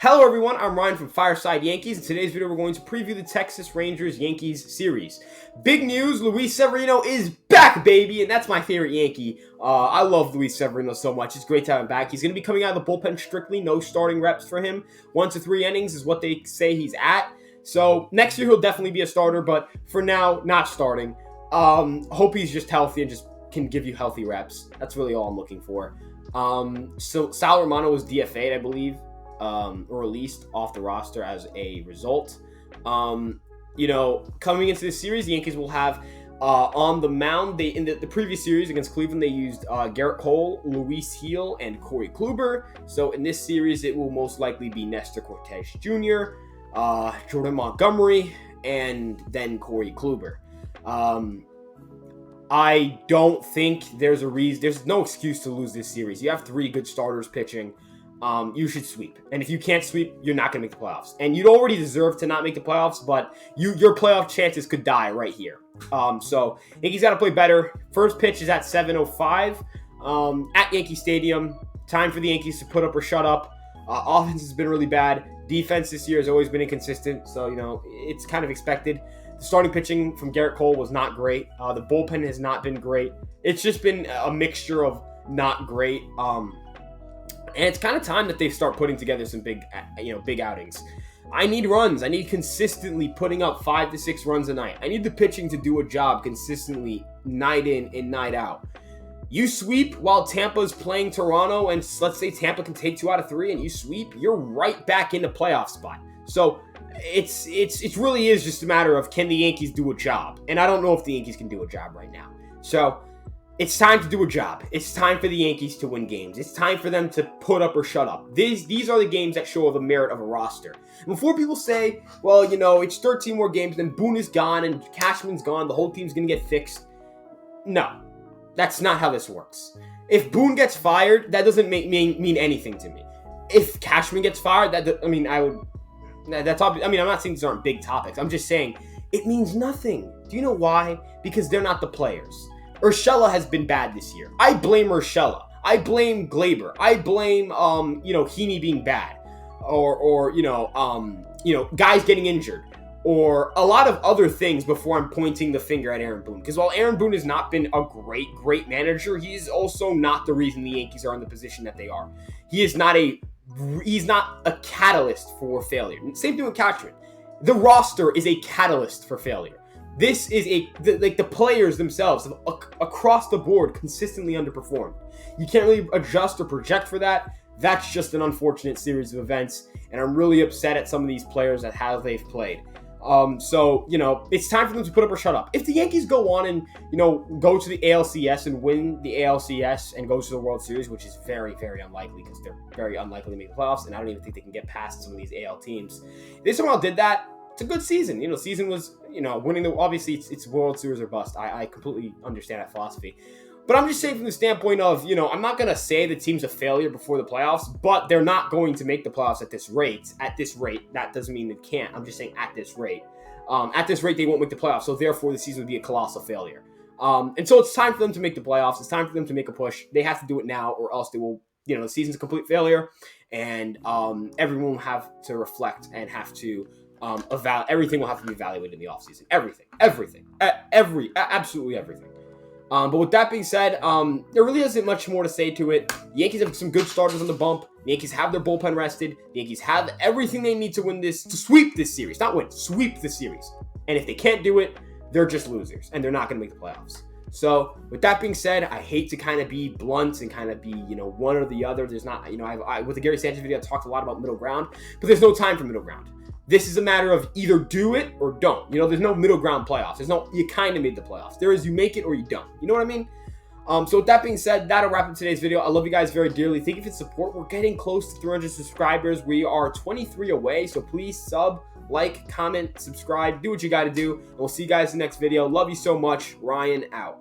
Hello everyone, I'm Ryan from Fireside Yankees. In today's video, we're going to preview the Texas Rangers-Yankees series. Big news, Luis Severino is back, baby, and that's my favorite Yankee. I love Luis Severino so much. It's great to have him back. He's going to be coming out of the bullpen strictly, no starting reps for him. 1 to 3 innings is what they say he's at. So next year, he'll definitely be a starter, but for now, not starting. Hope he's just healthy and just can give you healthy reps. That's really all I'm looking for. So Sal Romano was DFA'd, I believe. Or released off the roster as a result. Coming into this series, the Yankees will have on the mound. In the previous series against Cleveland, they used Garrett Cole, Luis Heel, and Corey Kluber. So in this series, it will most likely be Nestor Cortez Jr., Jordan Montgomery, and then Corey Kluber. I don't think there's a reason. There's no excuse to lose this series. You have 3 good starters pitching. You should sweep. And if you can't sweep, you're not going to make the playoffs. And you'd already deserve to not make the playoffs, but your playoff chances could die right here. So Yankees got to play better. First pitch is at 7:05 at Yankee Stadium. Time for the Yankees to put up or shut up. Offense has been really bad. Defense this year has always been inconsistent, so, it's kind of expected. The starting pitching from Garrett Cole was not great. The bullpen has not been great. It's just been a mixture of not great. And it's kind of time that they start putting together some big outings. I need runs. I need consistently putting up 5 to 6 runs a night. I need the pitching to do a job consistently, night in and night out. You sweep while Tampa's playing Toronto, and let's say Tampa can take 2 out of 3, and you sweep, you're right back in the playoff spot. So it really is just a matter of, can the Yankees do a job? And I don't know if the Yankees can do a job right now. So it's time to do a job. It's time for the Yankees to win games. It's time for them to put up or shut up. These are the games that show the merit of a roster. And before people say, well, it's 13 more games, then Boone is gone and Cashman's gone, the whole team's going to get fixed. No, that's not how this works. If Boone gets fired, that doesn't mean anything to me. If Cashman gets fired, I'm not saying these aren't big topics. I'm just saying it means nothing. Do you know why? Because they're not the players. Urshela has been bad this year. I blame Urshela. I blame Glaber. I blame Heaney being bad, or guys getting injured, or a lot of other things before I'm pointing the finger at Aaron Boone. Because while Aaron Boone has not been a great manager, he's also not the reason the Yankees are in the position that they are. He's not a catalyst for failure. Same thing with Cashman. The roster is a catalyst for failure. This is the players themselves have, across the board, consistently underperformed. You can't really adjust or project for that. That's just an unfortunate series of events, and I'm really upset at some of these players at how they've played. It's time for them to put up or shut up. If the Yankees go on and, go to the ALCS and win the ALCS and go to the World Series, which is very, very unlikely because they're very unlikely to make the playoffs, and I don't even think they can get past some of these AL teams. If they somehow did that, it's a good season. Season was, winning obviously it's World Series or bust. I completely understand that philosophy. But I'm just saying from the standpoint of, I'm not going to say the team's a failure before the playoffs, but they're not going to make the playoffs at this rate. At this rate, that doesn't mean they can't. I'm just saying at this rate. At this rate, they won't make the playoffs. So therefore, the season would be a colossal failure. And so it's time for them to make the playoffs. It's time for them to make a push. They have to do it now, or else they will, the season's a complete failure. And everyone will have to reflect and have to everything will have to be evaluated in the offseason. Absolutely everything. But with that being said, there really isn't much more to say to it. The Yankees have some good starters on the bump. The Yankees have their bullpen rested. The Yankees have everything they need to sweep this series. Not win, sweep the series. And if they can't do it, they're just losers, and they're not going to make the playoffs. So with that being said, I hate to kind of be blunt and kind of be, one or the other. There's not, with the Gary Sanchez video, I talked a lot about middle ground, but there's no time for middle ground. This is a matter of either do it or don't. There's no middle ground playoffs. You kind of made the playoffs. There is you make it or you don't. You know what I mean? So with that being said, that'll wrap up today's video. I love you guys very dearly. Thank you for the support. We're getting close to 300 subscribers. We are 23 away. So please sub, like, comment, subscribe. Do what you got to do. And we'll see you guys in the next video. Love you so much. Ryan out.